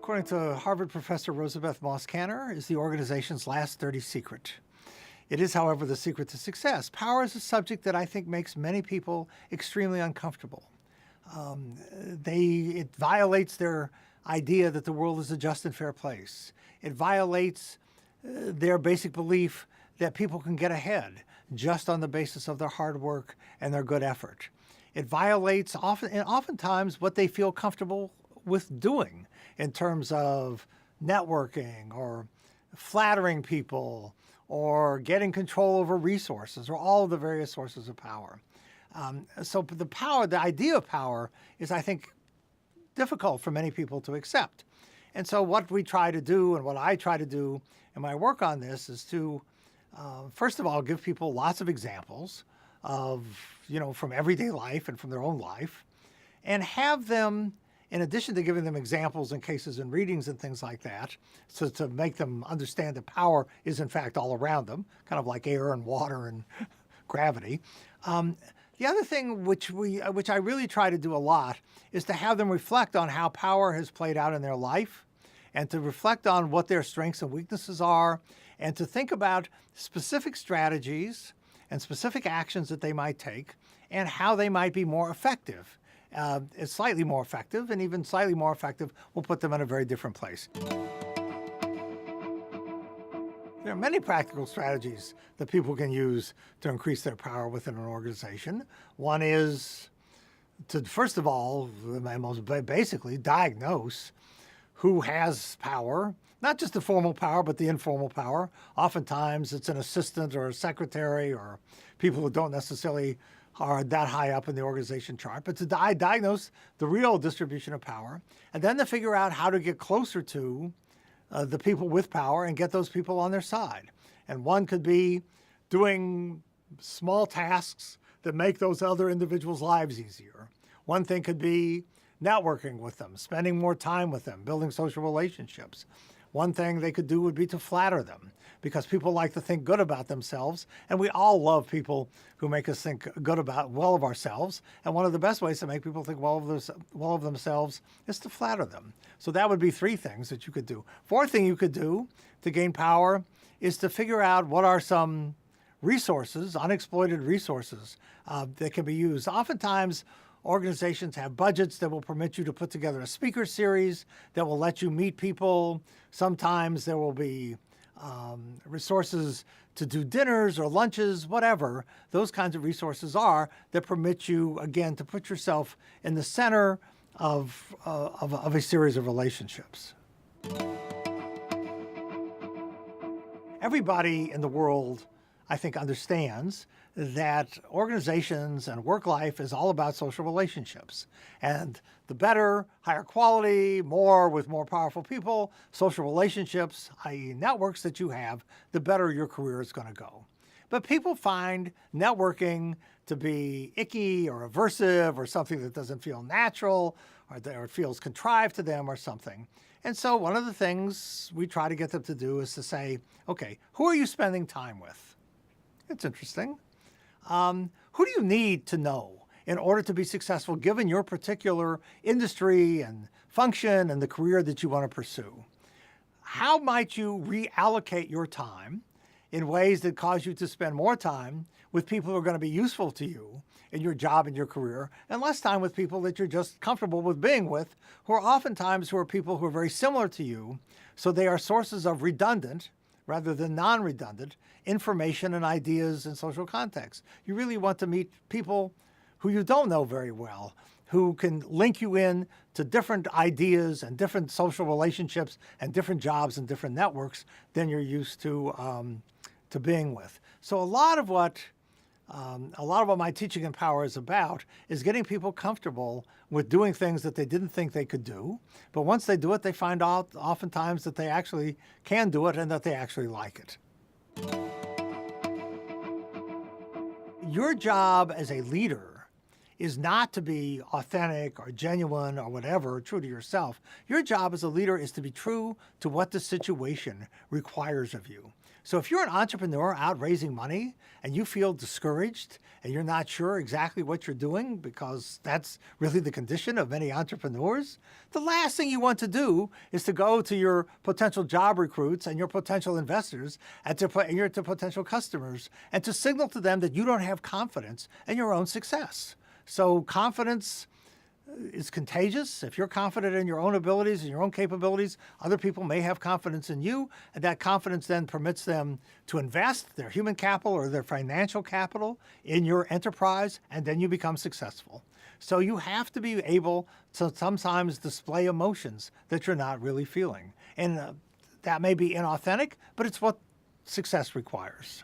According to Harvard professor Rosabeth Moss-Kanner, is the organization's last dirty secret. It is, however, the secret to success. Power is a subject that I think makes many people extremely uncomfortable. It violates their idea that the world is a just and fair place. It violates their basic belief that people can get ahead just on the basis of their hard work and their good effort. It violates oftentimes what they feel comfortable with doing in terms of networking or flattering people or getting control over resources or all of the various sources of power. So the idea of power is, I think, difficult for many people to accept. And so what we try to do and what I try to do in my work on this is to, first of all, give people lots of examples of, from everyday life and from their own life, and have them, in addition to giving them examples and cases and readings and things like that, so to make them understand that power is in fact all around them, kind of like air and water and gravity. The other thing which I really try to do a lot is to have them reflect on how power has played out in their life, and to reflect on what their strengths and weaknesses are, and to think about specific strategies and specific actions that they might take and how they might be more effective. It's slightly more effective, and even slightly more effective will put them in a very different place. There are many practical strategies that people can use to increase their power within an organization. One is to, first of all, and most basically, diagnose who has power, not just the formal power, but the informal power. Oftentimes it's an assistant or a secretary or people who don't necessarily are that high up in the organization chart, but to diagnose the real distribution of power, and then to figure out how to get closer to the people with power and get those people on their side. And one could be doing small tasks that make those other individuals' lives easier. One thing could be networking with them, spending more time with them, building social relationships. One thing they could do would be to flatter them, because people like to think good about themselves, and we all love people who make us think well of ourselves. And one of the best ways to make people think well of themselves is to flatter them. So that would be three things that you could do. Fourth thing you could do to gain power is to figure out what are some resources, unexploited resources that can be used. Oftentimes, organizations have budgets that will permit you to put together a speaker series that will let you meet people. Sometimes there will be resources to do dinners or lunches, whatever those kinds of resources are that permit you, again, to put yourself in the center of a series of relationships. Everybody in the world, I think, understands that organizations and work life is all about social relationships. And the better, higher quality, with more powerful people, social relationships, i.e. networks that you have, the better your career is going to go. But people find networking to be icky or aversive or something that doesn't feel natural or feels contrived to them or something. And so one of the things we try to get them to do is to say, okay, who are you spending time with? It's interesting. Who do you need to know in order to be successful given your particular industry and function and the career that you want to pursue? How might you reallocate your time in ways that cause you to spend more time with people who are going to be useful to you in your job and your career, and less time with people that you're just comfortable with being with, who are people who are very similar to you, so they are sources of redundant rather than non-redundant information and ideas in social contexts. You really want to meet people who you don't know very well, who can link you in to different ideas and different social relationships and different jobs and different networks than you're used to being with. So a lot of what my teaching in power is about is getting people comfortable with doing things that they didn't think they could do. But once they do it, they find out oftentimes that they actually can do it and that they actually like it. Your job as a leader is not to be authentic or genuine or whatever, true to yourself. Your job as a leader is to be true to what the situation requires of you. So if you're an entrepreneur out raising money and you feel discouraged and you're not sure exactly what you're doing, because that's really the condition of many entrepreneurs, the last thing you want to do is to go to your potential job recruits and your potential investors and your potential customers and to signal to them that you don't have confidence in your own success. So confidence is contagious. If you're confident in your own abilities and your own capabilities, other people may have confidence in you, and that confidence then permits them to invest their human capital or their financial capital in your enterprise, and then you become successful. So you have to be able to sometimes display emotions that you're not really feeling. And that may be inauthentic, but it's what success requires.